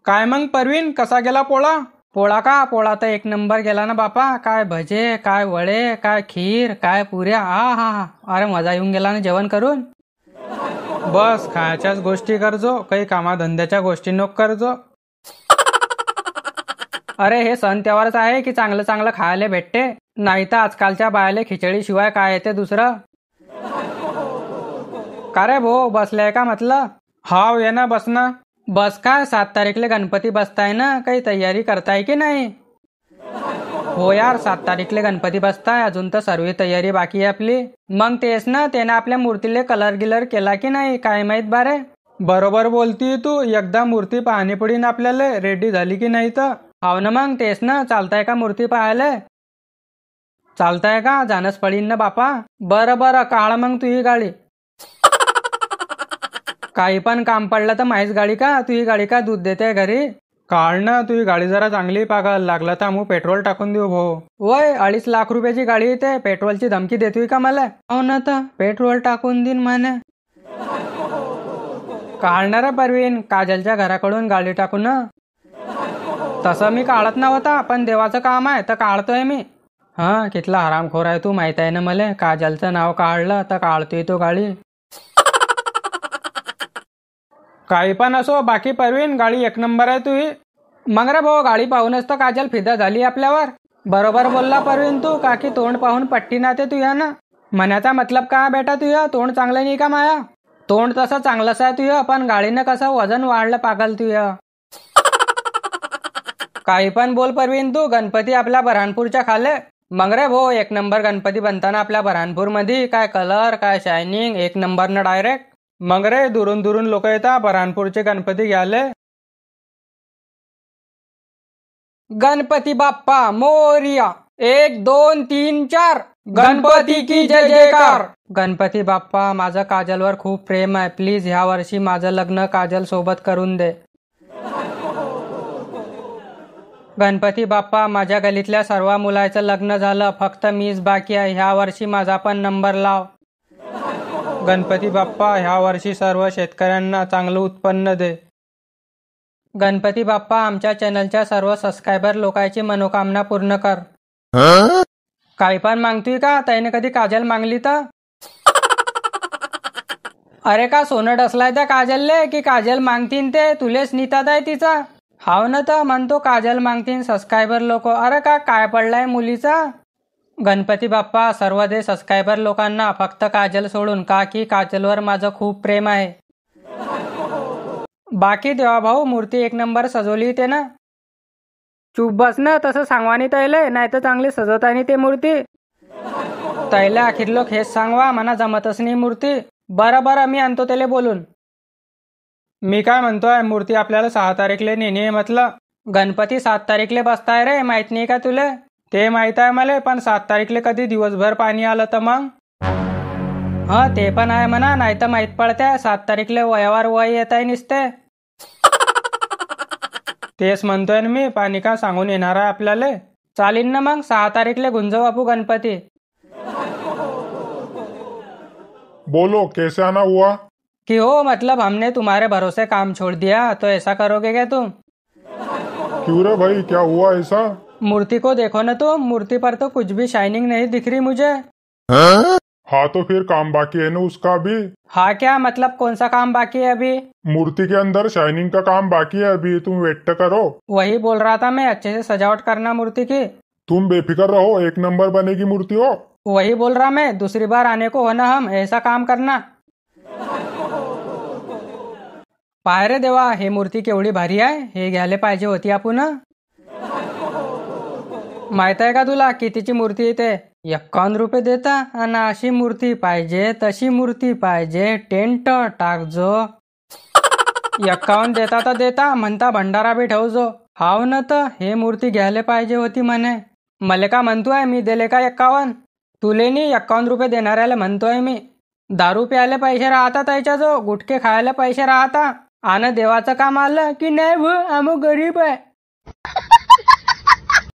काय मग परवीन, कसा गेला पोळा? पोळा तर एक नंबर गेला ना बापा. काय भजे, काय वडे, काय खीर, काय पुऱ्या. हा. अरे मजा येऊन गेला ना जेवण करून. बस खायच्याच गोष्टी करजो, काही कामाधंद्याच्या गोष्टी नको करजो. अरे हे सण त्योहारच आहे की चांगलं चांगलं खायला भेटते, नाही तर आजकालच्या बायाले खिचडी शिवाय काय येते दुसरं. का रे भो, बसलाय का म्हटलं? हाव ये ना, बस ना. बस काय 7 तारीखले गणपती बसताय ना, काही तयारी करताय की नाही? हो यार, 7 तारीखले गणपती बसताय, अजून तर सर्व तयारी बाकी आहे आपली. मग तेच ना, त्यानं आपल्या मूर्तीले कलर गिलर केला की नाही काय माहित बारे. बरोबर बोलती तू, एकदा मूर्ती पाहणी पडीन आपल्याला रेडी झाली की नाही तर. हाव ना, मग तेच ना. चालताय का मूर्ती पाहायला? चालताय का? जाणच पडीन ना बापा. बरं काढ मग तुझी गाडी. काही पण काम पडलं तर माझीच गाडी का, तुझी गाडी का दूध देते घरी? काढ ना, तुझी गाडी जरा चांगली पागल, लागलं तर मग पेट्रोल टाकून देऊ भाऊ. वय 2.5 लाख रुपयाची गाडी येते, पेट्रोलची धमकी देतोय का मला? हो ना, तर पेट्रोल टाकून देईन म्हणे. काढणार परवीन, काजलच्या घराकडून गाडी टाकून. तसं मी काढत नव्हता, पण देवाचं काम आहे तर काढतोय मी. हा, कितला हरामखोर आहे तू, माहित आहे ना मला. काजलचं नाव काढलं तर काढतोय तो गाडी. काही पण असो, बाकी परवीन गाडी एक नंबर आहे तुही. मग रे भाऊ, गाडी पाहूनच तर काजल फिदा झाली आपल्यावर. बरोबर बोलला परवीन तू, काकी तोंड पाहून पट्टी नाते तुया ना. म्हणाचा मतलब का बेटा, तुया तोंड चांगलं नाही का माया? तोंड तसं चांगलंच आहे तुया, पण गाडीनं कसं वजन वाढलं पागल तुया. काही पण बोल परवीन तू, गणपती आपल्या बऱ्हाणपूरच्या खाले. मग रे भाऊ, एक नंबर गणपती बनताना आपल्या बऱ्हाणपूर मध्ये. काय कलर, काय शायनिंग, एक नंबर न डायरेक्ट. मग रे, दुरून दुरून लोक येतात बऱ्हाणपूरचे गणपती घ्यायले. गणपती बाप्पा मोरिया. 1 2 3 4, गणपती की जय जयकार. गणपती बाप्पा, माझं काजलवर खूप प्रेम आहे, प्लीज ह्या वर्षी माझं लग्न काजल सोबत करून दे. गणपती बाप्पा, माझ्या गलीतल्या सर्व मुलाचं लग्न झालं, फक्त मीच बाकी आहे, ह्या वर्षी माझा पण नंबर लाव. गणपती बाप्पा, ह्या वर्षी सर्व शेतकऱ्यांना चांगलं उत्पन्न दे. गणपती बाप्पा, आमच्या चॅनलच्या सर्व सबस्क्रायबर लोकांची मनोकामना पूर्ण कर. काही पण मागतोय का? त्याने कधी काजल मागली तर? अरे का सोनं डसलाय त्या काजलले, की काजल मागतीन ते तुलेच नितात आहे तिचा? हाव ना, तर म्हणतो काजल मागतीन सबस्क्रायबर लोक. अरे का काय पडलाय मुलीचा? गणपती बाप्पा, सर्व दे सबस्क्रायबर लोकांना, फक्त काजल सोडून, का की काजलवर माझं खूप प्रेम आहे. बाकी देवा भाऊ, मूर्ती एक नंबर सजवली ते ना. चूप बस ना, तसं सांगवानी तैले, नाही तर चांगली सजवतानी ते मूर्ती. तैले आखिर लोक हेच सांगवा, म्हणा जमतच नाही मूर्ती. बरं मी आणतो त्याला बोलून. मी काय म्हणतोय, मूर्ती आपल्याला 6 तारीखले नेणे म्हटलं. गणपती 7 तारीखले बसताय रे, माहित नाही का तुला? ते माहित आहे मला, पण 7 तारीखले कधी दिवसभर पाणी आलं तर मग? हा, ते पण आहे म्हणा, नाही तर माहित पडते 7 तारीखले वयावर वय येत आहे निसते. तेच म्हणतोय मी, पाणी का सांगून येणार आहे आपल्याला. चालीन ना मग, 6 तारीखले गुंजव बापू गणपती. बोलो, कैसे आना हुआ? कि हो, मतलब हमने तुम्हारे भरोसे काम छोड़ दिया, तो ऐसा करोगे क्या तुम? क्यों रे भाई, क्या हुआ ऐसा? मूर्ति को देखो ना तुम, मूर्ति पर तो कुछ भी शाइनिंग नहीं दिख रही मुझे। हाँ तो फिर काम बाकी है ना उसका भी। हाँ क्या मतलब, कौन सा काम बाकी है अभी? मूर्ति के अंदर शाइनिंग का काम बाकी है अभी, तुम वेट करो। वही बोल रहा था मैं, अच्छे से सजावट करना मूर्ति की। तुम बेफिक्र रहो, एक नंबर बनेगी मूर्ति हो। वही बोल रहा मैं, दूसरी बार आने को हो ना, हम ऐसा काम करना। पाय रे देवा, हे मूर्ती केवढी भारी आहे, हे घ्यायला पाहिजे होती आपण. माहित आहे का तुला कितीची मूर्ती येते? 51 रुपये देता, आणि अशी मूर्ती पाहिजे, तशी मूर्ती पाहिजे, टेंट टाकजो. 51 देता तर देता, म्हणता भंडारा बी ठेवजो. हाव न, तर हे मूर्ती घ्यायला पाहिजे होती म्हणे. मले का म्हणतोय मी, दिले का 51? तुले नी 51 रुपये देणाऱ्याला म्हणतोय मी. दारू प्यायला पैसे राहतात त्याच्याजो, गुटखे खायला पैसे राहता, आणि देवाचं काम आलं की नाही, आम्ही गरीब आहे.